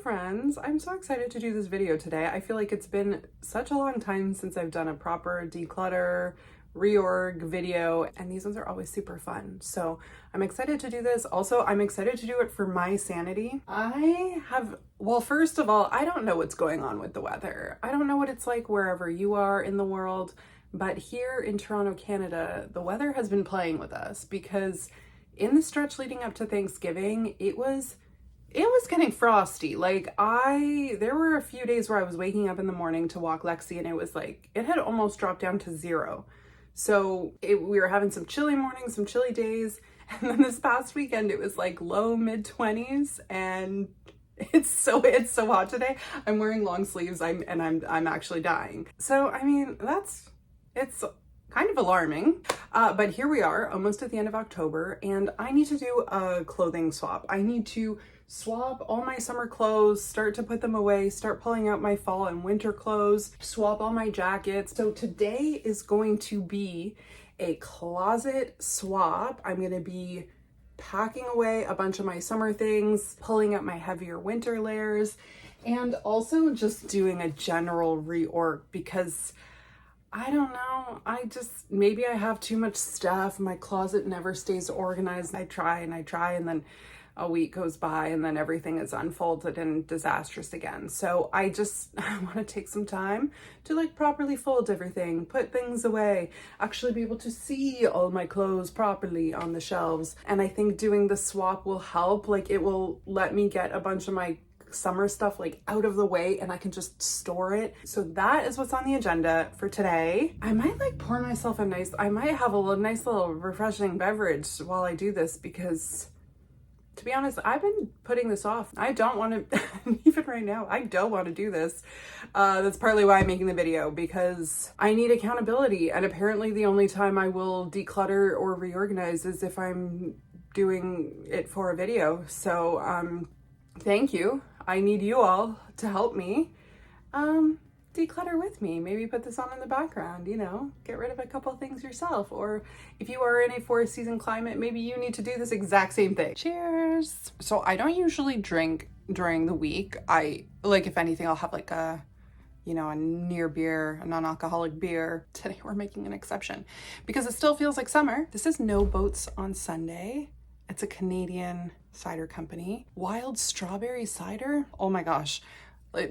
friends. I'm so excited to do this video today. I feel like it's been such a long time since I've done a proper declutter, reorg video, and these ones are always super fun. So I'm excited to do this. Also, I'm excited to do it for my sanity. Well, first of all, I don't know what's going on with the weather. I don't know what it's like wherever you are in the world, but here in Toronto, Canada, the weather has been playing with us because in the stretch leading up to Thanksgiving, it was getting frosty. Like there were a few days where I was waking up in the morning to walk Lexi and it was like, it had almost dropped down to 0. So we were having some chilly mornings, some chilly days. And then this past weekend, it was like low mid 20s and it's so hot today. I'm wearing long sleeves I'm actually dying. So, I mean, it's kind of alarming, but here we are almost at the end of October and I need to do a clothing swap. I need to swap all my summer clothes, start to put them away, start pulling out my fall and winter clothes, swap all my jackets. So today is going to be a closet swap. I'm going to be packing away a bunch of my summer things, pulling out my heavier winter layers, and also just doing a general reorg because I don't know, maybe I have too much stuff. My closet never stays organized. I try and then a week goes by and then everything is unfolded and disastrous again. So I want to take some time to like properly fold everything, put things away, actually be able to see all my clothes properly on the shelves. And I think doing the swap will help. Like it will let me get a bunch of my summer stuff like out of the way and I can just store it. So that is what's on the agenda for today. I might like pour myself I might have a nice little refreshing beverage while I do this because to be honest, I've been putting this off. I don't want to, even right now, I don't want to do this. That's partly why I'm making the video because I need accountability. And apparently the only time I will declutter or reorganize is if I'm doing it for a video. So thank you. I need you all to help me declutter with me. Maybe put this on in the background, you know, get rid of a couple things yourself. Or if you are in a 4-season climate, maybe you need to do this exact same thing. Cheers. So I don't usually drink during the week. If anything, I'll have like a near beer, a non-alcoholic beer. Today we're making an exception because it still feels like summer. This is No Boats on Sunday. It's a Canadian cider company. Wild strawberry cider. Oh my gosh.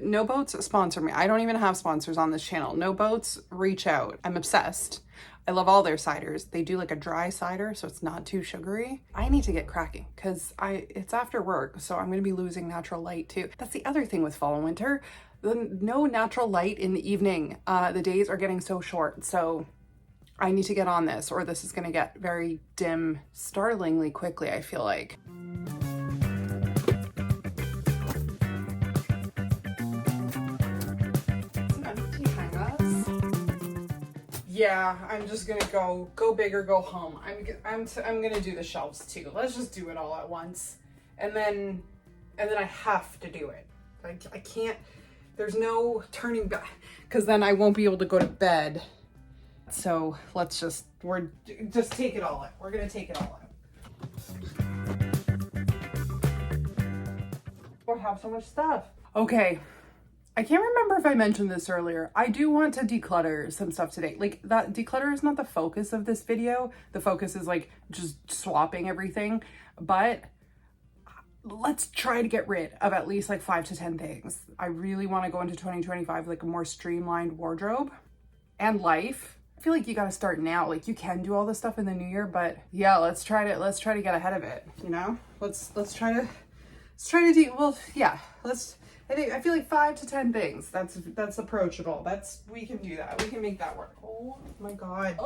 No Boats sponsor me. I don't even have sponsors on this channel. No Boats, reach out. I'm obsessed. I love all their ciders. They do like a dry cider, so it's not too sugary. I need to get cracking because it's after work, so I'm going to be losing natural light too. That's the other thing with fall and winter. No natural light in the evening. The days are getting so short, so I need to get on this or this is going to get very dim startlingly quickly, I feel like. Yeah, I'm just gonna go big or go home. I'm gonna do the shelves too. Let's just do it all at once, and then I have to do it. I can't. There's no turning back because then I won't be able to go to bed. So let's just take it all out. We're gonna take it all out. Or have so much stuff. Okay. I can't remember if I mentioned this earlier. I do want to declutter some stuff today. Like that declutter is not the focus of this video. The focus is like just swapping everything, but let's try to get rid of at least like 5 to 10 things. I really want to go into 2025 like a more streamlined wardrobe and life. I feel like you got to start now. Like you can do all this stuff in the new year, but yeah, let's try to get ahead of it, you know? Let's try to do, well, yeah, I feel like 5 to 10 things. That's approachable. We can do that. We can make that work. Oh my God.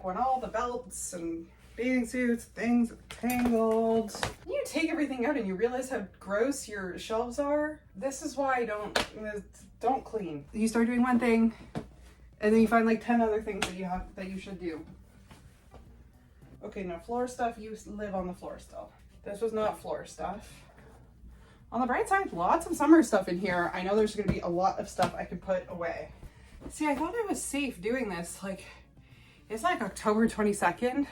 When all the belts and bathing suits, things are tangled. You take everything out and you realize how gross your shelves are. This is why I don't clean. You start doing one thing and then you find like 10 other things that you should do. Okay, no floor stuff. You live on the floor still. This was not floor stuff. On the bright side, lots of summer stuff in here. I know there's going to be a lot of stuff I could put away. See, I thought I was safe doing this. Like, it's like October 22nd.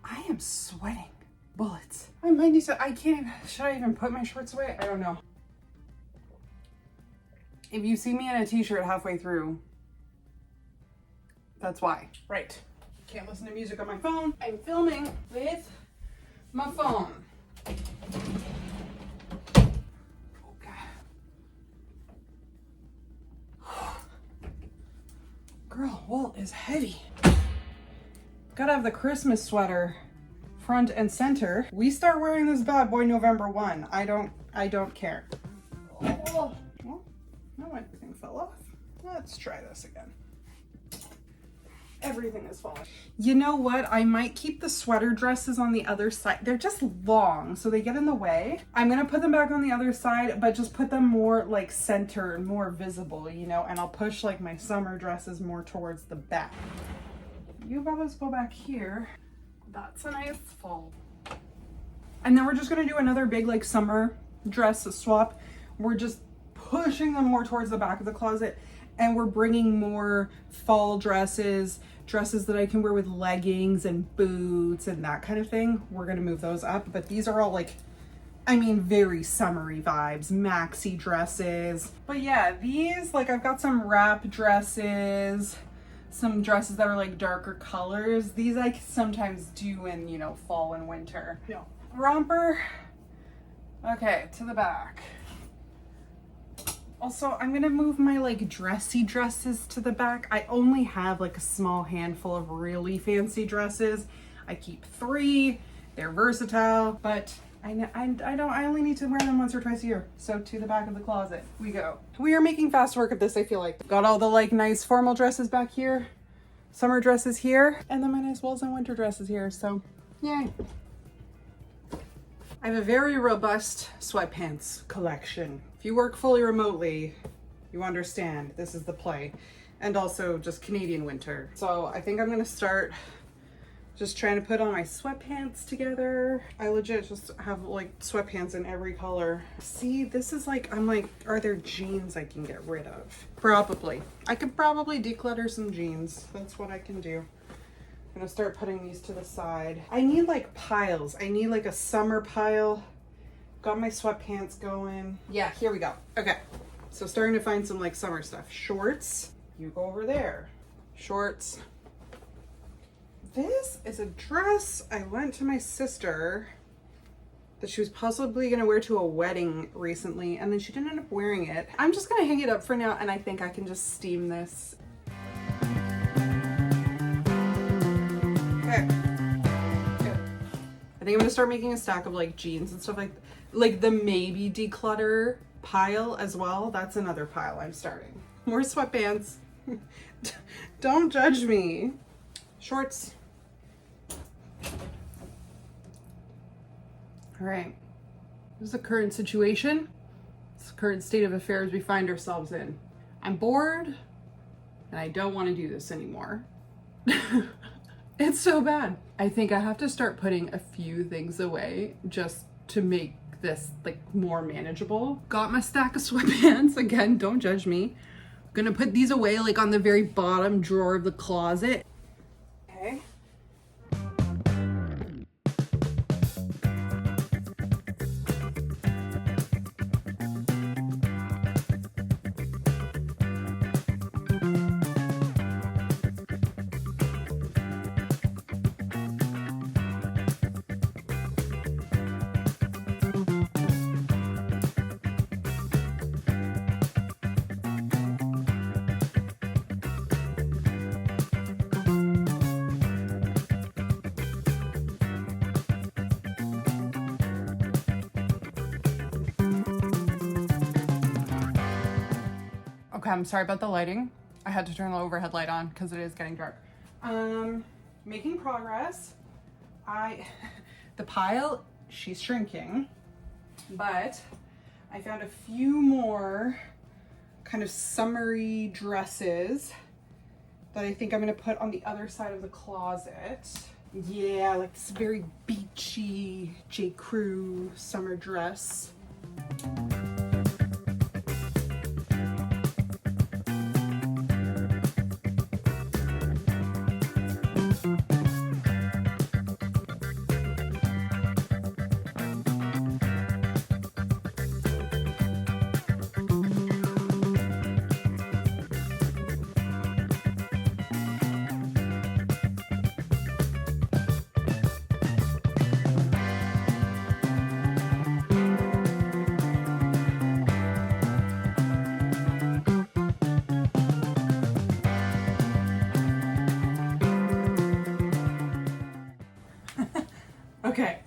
I am sweating. bullets. I might need to, I can't, should I even put my shorts away? I don't know. If you see me in a t-shirt halfway through, that's why. Right. Can't listen to music on my phone. I'm filming with my phone. Okay. Girl, wool is heavy. Gotta have the Christmas sweater front and center. We start wearing this bad boy November 1. I don't care. Oh, well, no, everything fell off. Let's try this again. Everything is falling. You know what? I might keep the sweater dresses on the other side. They're just long, so they get in the way. I'm gonna put them back on the other side, but just put them more like centered, more visible, you know, and I'll push like my summer dresses more towards the back. You bubbles go back here. That's a nice fall. And then we're just gonna do another big like summer dress swap. We're just pushing them more towards the back of the closet, and we're bringing more fall dresses that I can wear with leggings and boots and that kind of thing. We're gonna move those up, but these are all like, I mean, very summery vibes, maxi dresses. But yeah, these, like I've got some wrap dresses, some dresses that are like darker colors. These I sometimes do in, you know, fall and winter. No. Romper, okay, to the back. Also, I'm gonna move my like dressy dresses to the back. I only have like a small handful of really fancy dresses. I keep 3, they're versatile, but I only need to wear them once or twice a year. So to the back of the closet we go. We are making fast work of this, I feel like. Got all the like nice formal dresses back here, summer dresses here, and then my nice wools and winter dresses here, so yay. I have a very robust sweatpants collection. If you work fully remotely, you understand this is the play. And also just Canadian winter. So I think I'm gonna start just trying to put all my sweatpants together. I legit just have like sweatpants in every color. See, this is like, I'm like, are there jeans I can get rid of? Probably. I could probably declutter some jeans. That's what I can do. I'm gonna start putting these to the side. I need like piles. I need like a summer pile. Got my sweatpants going. Yeah, here we go. Okay, so starting to find some like summer stuff. Shorts, you go over there. Shorts. This is a dress I lent to my sister that she was possibly gonna wear to a wedding recently, and then she didn't end up wearing it. I'm just gonna hang it up for now, and I think I can just steam this. Okay. Good. I think I'm gonna start making a stack of like jeans and stuff like the maybe declutter pile as well. That's another pile I'm starting. More sweatpants. Don't judge me. Shorts. All right. This is the current situation. This is the current state of affairs we find ourselves in. I'm bored and I don't want to do this anymore. It's so bad. I think I have to start putting a few things away just to make this like more manageable. Got my stack of sweatpants. Again, don't judge me. I'm gonna put these away like on the very bottom drawer of the closet. Okay. Okay, I'm sorry about the lighting. I had to turn the overhead light on because it is getting dark. Making progress. The pile, she's shrinking, but I found a few more kind of summery dresses that I think I'm gonna put on the other side of the closet. Yeah, like this very beachy J. Crew summer dress. Okay,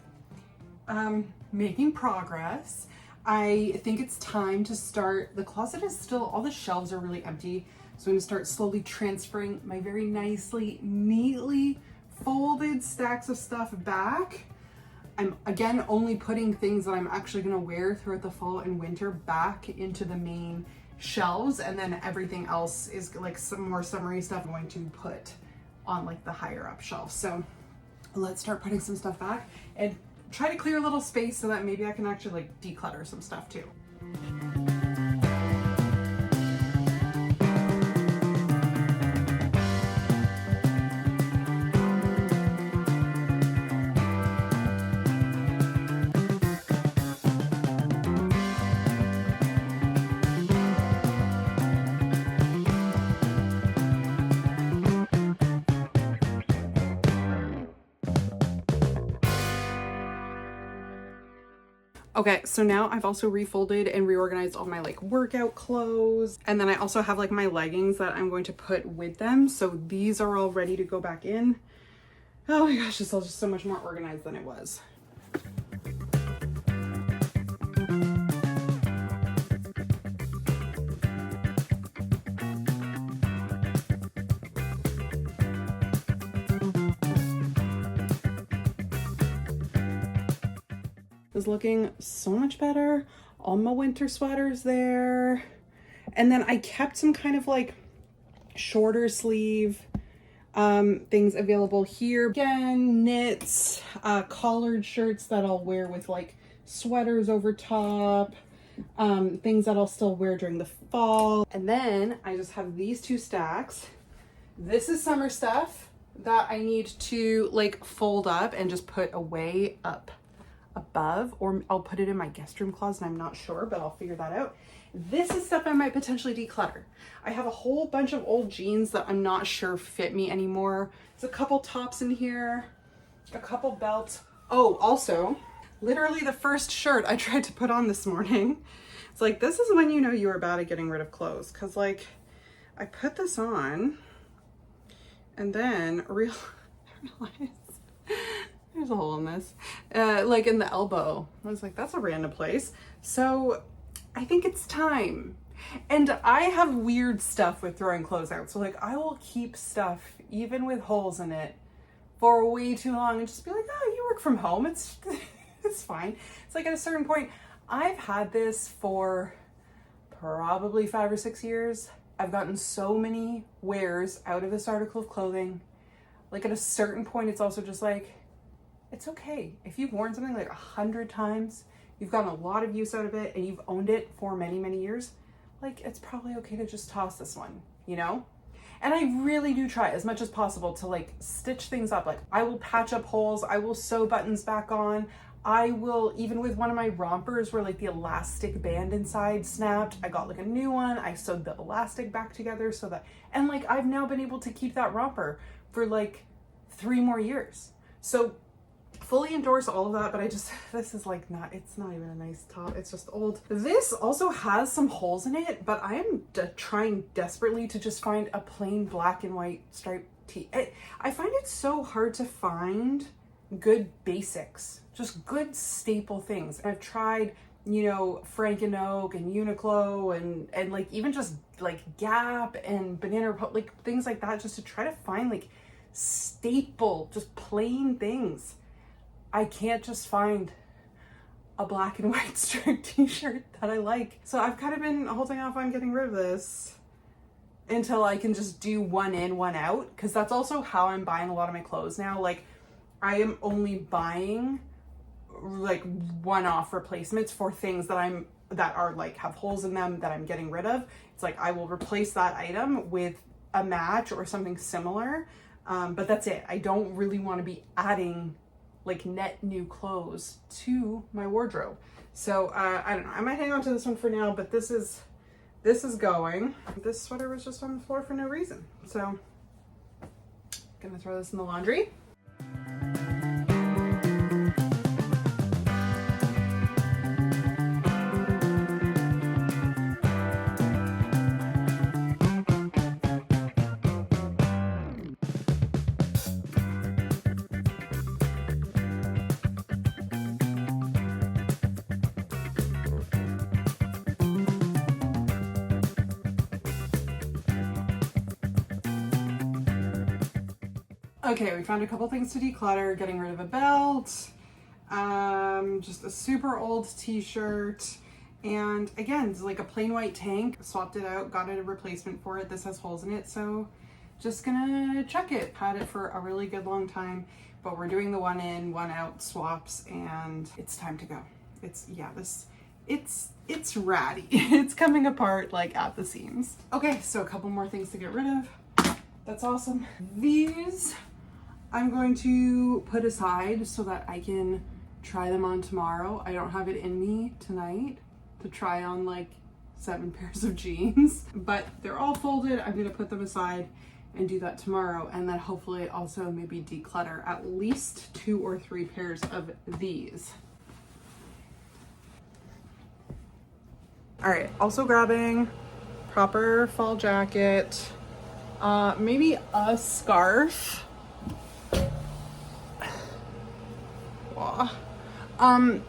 making progress. I think it's time to start. The closet is still, all the shelves are really empty. So I'm gonna start slowly transferring my very nicely, neatly folded stacks of stuff back. I'm again only putting things that I'm actually gonna wear throughout the fall and winter back into the main shelves, and then everything else is like some more summery stuff I'm going to put on like the higher up shelf. So let's start putting some stuff back and try to clear a little space so that maybe I can actually like declutter some stuff too. Okay, so now I've also refolded and reorganized all my like workout clothes. And then I also have like my leggings that I'm going to put with them. So these are all ready to go back in. Oh my gosh, it's all just so much more organized than it was. Is looking so much better. All my winter sweaters there. And then I kept some kind of like shorter sleeve things available here. Again, knits, collared shirts that I'll wear with like sweaters over top, things that I'll still wear during the fall. And then I just have these two stacks. This is summer stuff that I need to like fold up and just put away up above, or I'll put it in my guest room closet. I'm not sure, but I'll figure that out. This is stuff I might potentially declutter. I have a whole bunch of old jeans that I'm not sure fit me anymore. There's a couple tops in here, a couple belts. Oh, also, literally the first shirt I tried to put on this morning. It's like, this is when you know you are bad at getting rid of clothes. Cause like, I put this on and then realized there's a hole in this, like in the elbow. I was like, that's a random place. So I think it's time. And I have weird stuff with throwing clothes out. So like I will keep stuff, even with holes in it, for way too long and just be like, oh, you work from home. It's fine. It's like at a certain point, I've had this for probably 5 or 6 years. I've gotten so many wears out of this article of clothing. Like at a certain point, it's also just like, it's okay. If you've worn something like 100 times, you've gotten a lot of use out of it and you've owned it for many, many years, like it's probably okay to just toss this one, you know? And I really do try as much as possible to like stitch things up. Like I will patch up holes, I will sew buttons back on. I will, even with one of my rompers where like the elastic band inside snapped, I got like a new one. I sewed the elastic back together so that, and like I've now been able to keep that romper for like 3 more years. So fully endorse all of that, but this is like it's not even a nice top. It's just old. This also has some holes in it, but I am trying desperately to just find a plain black and white striped tee. I find it so hard to find good basics, just good staple things. I've tried, you know, Frank and Oak and Uniqlo and like even just like Gap and Banana Republic, like things like that, just to try to find like staple, just plain things. I can't just find a black and white striped t-shirt that I like. So I've kind of been holding off on getting rid of this until I can just do one in, one out. Cause that's also how I'm buying a lot of my clothes now. Like I am only buying like one-off replacements for things that are like have holes in them that I'm getting rid of. It's like I will replace that item with a match or something similar. But that's it. I don't really want to be adding like net new clothes to my wardrobe. So I don't know, I might hang on to this one for now, but this is going. This sweater was just on the floor for no reason. So gonna throw this in the laundry. Okay, we found a couple things to declutter, getting rid of a belt, just a super old t-shirt, and again, it's like a plain white tank. Swapped it out, got a replacement for it. This has holes in it, so just gonna check it. Had it for a really good long time, but we're doing the one in, one out swaps, and it's time to go. It's ratty. It's coming apart like at the seams. Okay, so a couple more things to get rid of. That's awesome. These I'm going to put aside so that I can try them on tomorrow. I don't have it in me tonight to try on like 7 pairs of jeans, but they're all folded. I'm gonna put them aside and do that tomorrow, and then hopefully also maybe declutter at least 2 or 3 pairs of these. All right, also grabbing proper fall jacket, maybe a scarf.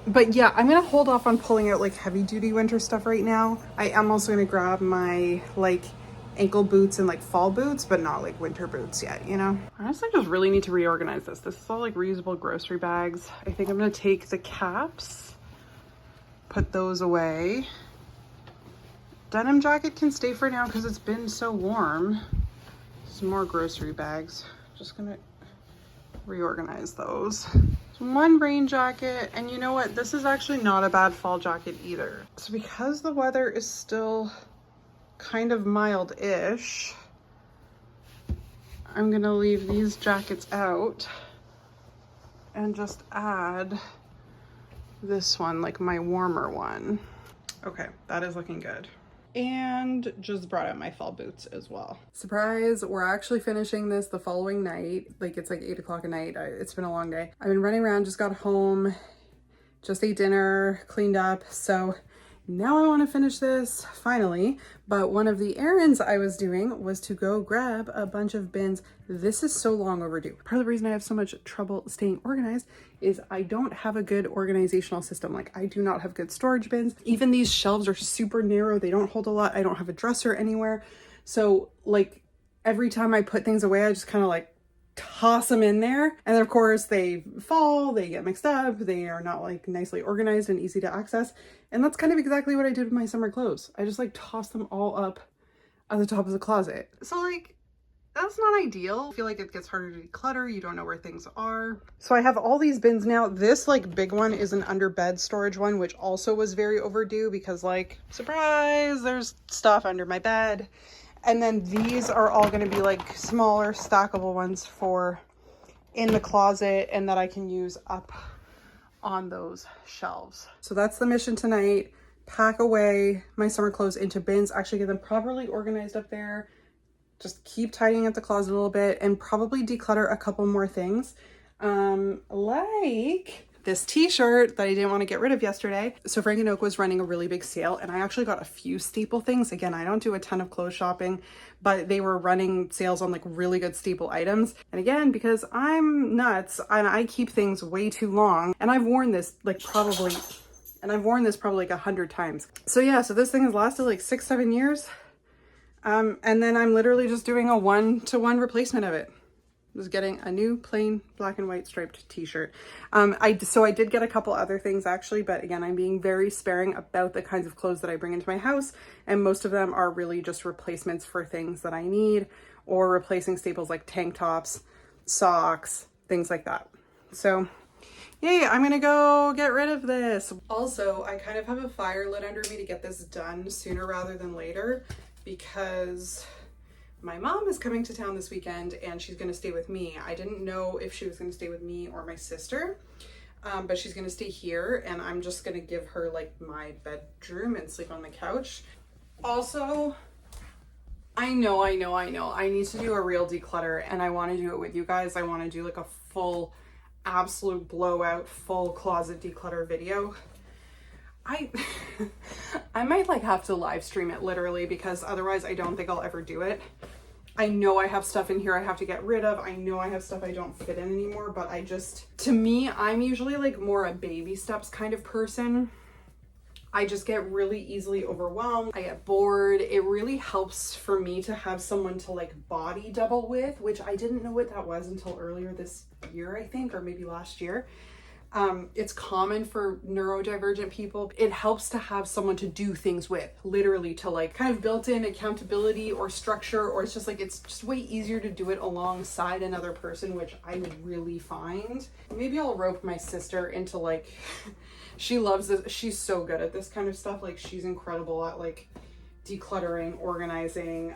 But yeah, I'm gonna hold off on pulling out like heavy duty winter stuff right now. I am also gonna grab my like ankle boots and like fall boots, but not like winter boots yet, you know? I honestly just really need to reorganize this. This is all like reusable grocery bags. I think I'm gonna take the caps, put those away. Denim jacket can stay for now because it's been so warm. Some more grocery bags. Just gonna reorganize those. One rain jacket, and you know what? This is actually not a bad fall jacket either. So because the weather is still kind of mild-ish, I'm gonna leave these jackets out and just add this one, like my warmer one. Okay, that is looking good. And just brought out my fall boots as well. Surprise, we're actually finishing this the following night. Like it's like 8 o'clock at night. It's been a long day. I've been running around, just got home, just ate dinner, cleaned up. So now I want to finish this finally. But one of the errands I was doing was to go grab a bunch of bins. This is so long overdue. Part of the reason I have so much trouble staying organized is I don't have a good organizational system. Like I do not have good storage bins. Even these shelves are super narrow. They don't hold a lot. I don't have a dresser anywhere. So like every time I put things away, I just kind of like toss them in there. And then of course they fall, they get mixed up. They are not like nicely organized and easy to access. And that's kind of exactly what I did with my summer clothes. I just like tossed them all up at the top of the closet. So like, that's not ideal. I feel like it gets harder to declutter. You don't know where things are. So I have all these bins now. This like big one is an under bed storage one, which also was very overdue because like, surprise, there's stuff under my bed. And then these are all going to be like smaller stackable ones for in the closet and that I can use up on those shelves. So that's the mission tonight. Pack away my summer clothes into bins, actually get them properly organized up there. Just keep tidying up the closet a little bit and probably declutter a couple more things. Like this t-shirt that I didn't want to get rid of yesterday. So Frank & Oak was running a really big sale and I actually got a few staple things. Again, I don't do a ton of clothes shopping, but they were running sales on like really good staple items. And again, because I'm nuts and I keep things way too long, and I've worn this probably like 100 times. So yeah, so this thing has lasted like 6-7 years. And then I'm literally just doing a 1-to-1 replacement of it. Was getting a new plain black and white striped t-shirt. So I did get a couple other things actually, but again, I'm being very sparing about the kinds of clothes that I bring into my house. And most of them are really just replacements for things that I need or replacing staples like tank tops, socks, things like that. So yay, I'm gonna go get rid of this. Also, I kind of have a fire lit under me to get this done sooner rather than later because my mom is coming to town this weekend and she's gonna stay with me. I didn't know if she was gonna stay with me or my sister, but she's gonna stay here and I'm just gonna give her like my bedroom and sleep on the couch. Also, I know, I need to do a real declutter and I wanna do it with you guys. I wanna do like a full, absolute blowout, full closet declutter video. I might like have to live stream it literally because otherwise I don't think I'll ever do it. I know I have stuff in here I have to get rid of. I know I have stuff I don't fit in anymore, but to me, I'm usually like more a baby steps kind of person. I just get really easily overwhelmed. I get bored. It really helps for me to have someone to like body double with, which I didn't know what that was until earlier this year, I think, or maybe last year. It's common for neurodivergent people. It helps to have someone to do things with, literally to like kind of built-in accountability or structure, or it's just like, it's just way easier to do it alongside another person, which I really find. Maybe I'll rope my sister into like, she loves this. She's so good at this kind of stuff. Like she's incredible at like decluttering, organizing,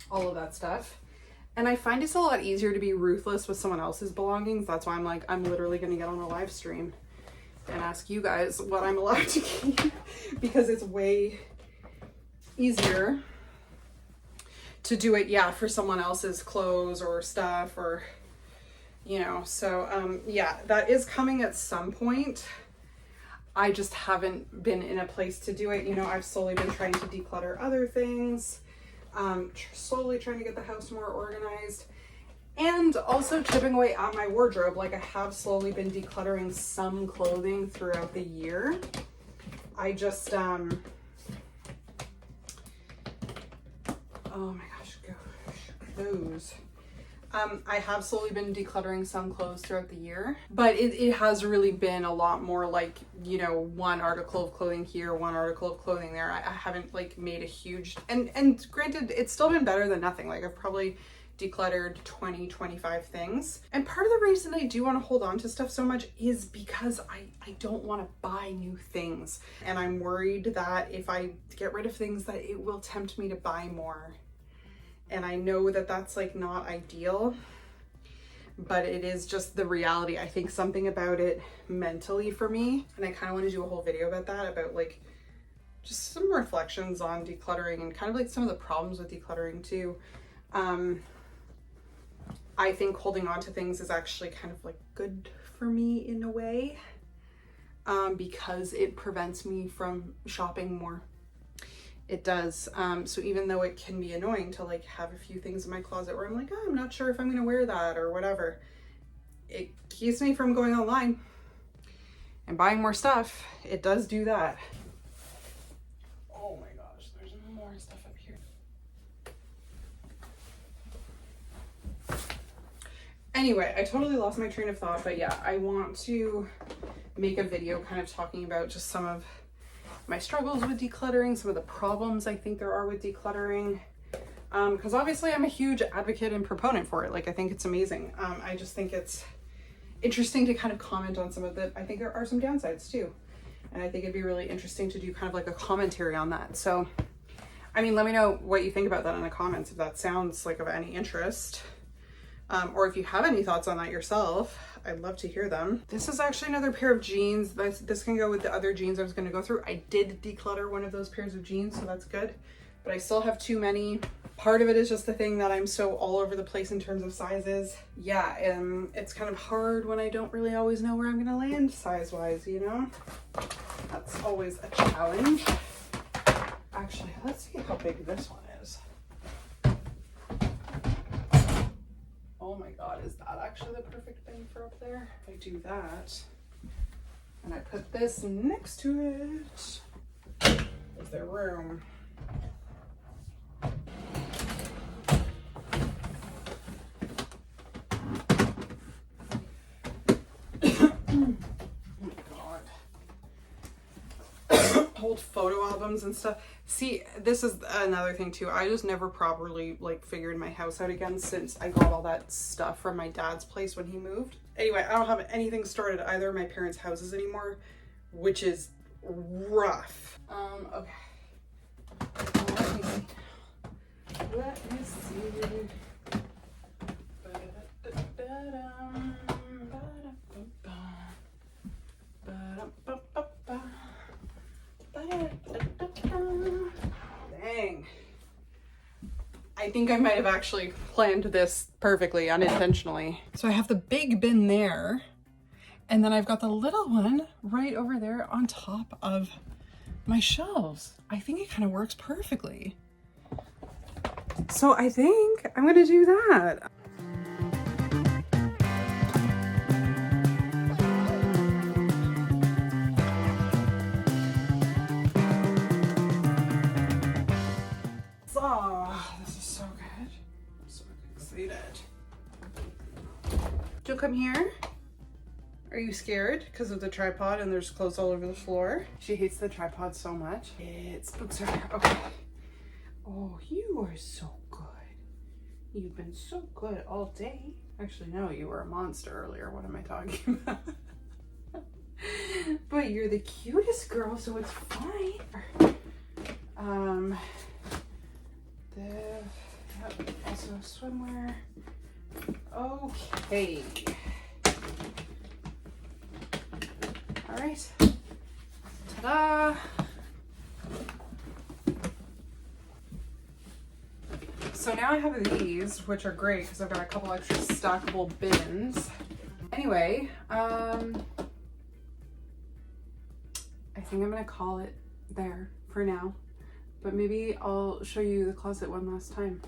all of that stuff. And I find it's a lot easier to be ruthless with someone else's belongings. That's why I'm like, I'm literally going to get on a live stream and ask you guys what I'm allowed to keep, because it's way easier to do it, yeah, for someone else's clothes or stuff, or, you know, so yeah, that is coming at some point. I just haven't been in a place to do it. You know, I've slowly been trying to declutter other things. Slowly trying to get the house more organized, and also chipping away at my wardrobe. Like I have slowly been decluttering some clothing throughout the year. I just, oh my gosh, those. I have slowly been decluttering some clothes throughout the year, but it has really been a lot more like, you know, one article of clothing here, one article of clothing there. I haven't like made a huge, and granted, it's still been better than nothing. Like I've probably decluttered 20, 25 things. And part of the reason I do want to hold on to stuff so much is because I don't want to buy new things. And I'm worried that if I get rid of things that it will tempt me to buy more. And I know that that's like not ideal, but it is just the reality. I think something about it mentally for me, and I kind of want to do a whole video about that, about like just some reflections on decluttering and kind of like some of the problems with decluttering too. I think holding on to things is actually kind of like good for me in a way, because it prevents me from shopping more. It does. So even though it can be annoying to like have a few things in my closet where I'm like, oh, I'm not sure if I'm going to wear that or whatever, it keeps me from going online and buying more stuff. It does do that. Oh my gosh, there's more stuff up here. Anyway, I totally lost my train of thought, but yeah, I want to make a video kind of talking about just some of my struggles with decluttering, some of the problems I think there are with decluttering, because obviously I'm a huge advocate and proponent for it. Like I think it's amazing. I just think it's interesting to kind of comment on some of the, I think there are some downsides too, and I think it'd be really interesting to do kind of like a commentary on that. So I mean, let me know what you think about that in the comments, if that sounds like of any interest, or if you have any thoughts on that yourself. I'd love to hear them. This is actually another pair of jeans. This can go with the other jeans I was going to go through. I did declutter one of those pairs of jeans, so that's good, but I still have too many. Part of it is just the thing that I'm so all over the place in terms of sizes. Yeah, it's kind of hard when I don't really always know where I'm going to land size-wise, you know? That's always a challenge. Actually, let's see how big this one is. Oh my God, is that actually the perfect bin for up there? If I do that, and I put this next to it, is there room? Old photo albums and stuff. See, this is another thing too. I just never properly like figured my house out again since I got all that stuff from my dad's place when he moved. Anyway, I don't have anything stored at either of my parents' houses anymore, which is rough. Okay. Let me see. Dang. I think I might have actually planned this perfectly, unintentionally. So I have the big bin there, and then I've got the little one right over there on top of my shelves. I think it kind of works perfectly. So I think I'm gonna do that. excited. You'll come here? Are you scared because of the tripod and there's clothes all over the floor? She hates the tripod so much. It spooks her. Okay. Oh, you are so good. You've been so good all day. Actually, no, you were a monster earlier. What am I talking about? But you're the cutest girl, so it's fine. Also swimwear. Okay. All right. Ta-da! So now I have these, which are great because I've got a couple extra stackable bins. Anyway, I think I'm gonna call it there for now, but maybe I'll show you the closet one last time.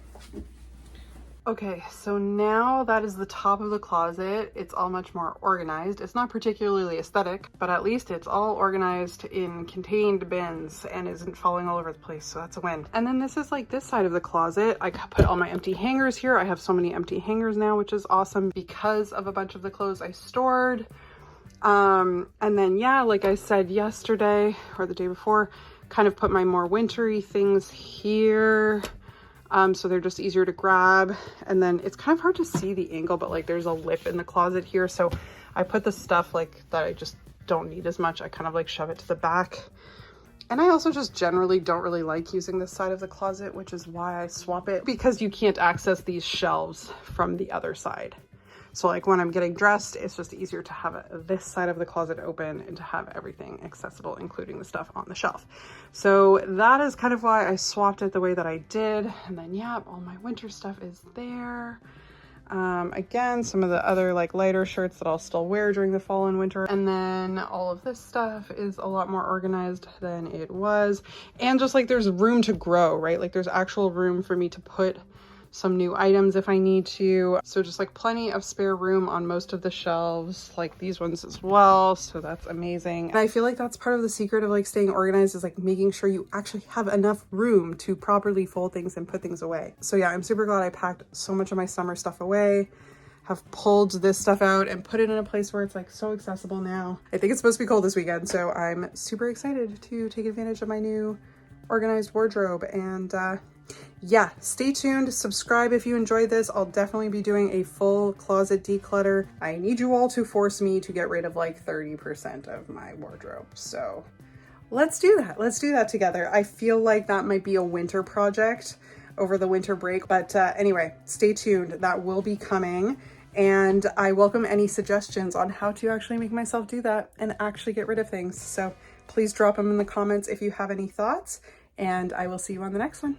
Okay, so now that is the top of the closet. It's all much more organized. It's not particularly aesthetic, but at least it's all organized in contained bins and isn't falling all over the place, so that's a win. And then this is like this side of the closet. I put all my empty hangers here. I have so many empty hangers now, which is awesome because of a bunch of the clothes I stored. And then, yeah, like I said yesterday or the day before, kind of put my more wintry things here. So they're just easier to grab. And then it's kind of hard to see the angle, but like there's a lip in the closet here. So I put the stuff like that I just don't need as much. I kind of like shove it to the back. And I also just generally don't really like using this side of the closet, which is why I swap it, because you can't access these shelves from the other side. So like when I'm getting dressed, it's just easier to have this side of the closet open and to have everything accessible, including the stuff on the shelf. So that is kind of why I swapped it the way that I did. And then, yeah, all my winter stuff is there. Again, some of the other like lighter shirts that I'll still wear during the fall and winter. And then all of this stuff is a lot more organized than it was. And just like there's room to grow, right? Like there's actual room for me to put some new items if I need to. So just like plenty of spare room on most of the shelves, like these ones as well. So that's amazing. And I feel like that's part of the secret of like staying organized, is like making sure you actually have enough room to properly fold things and put things away. So yeah, I'm super glad I packed so much of my summer stuff away, have pulled this stuff out and put it in a place where it's like so accessible now. I think it's supposed to be cold this weekend, so I'm super excited to take advantage of my new organized wardrobe. And yeah, stay tuned, subscribe if you enjoyed this. I'll definitely be doing a full closet declutter. I need you all to force me to get rid of like 30% of my wardrobe. So let's do that. Let's do that together. I feel like that might be a winter project over the winter break. But anyway, stay tuned. That will be coming. And I welcome any suggestions on how to actually make myself do that and actually get rid of things. So please drop them in the comments if you have any thoughts. And I will see you on the next one.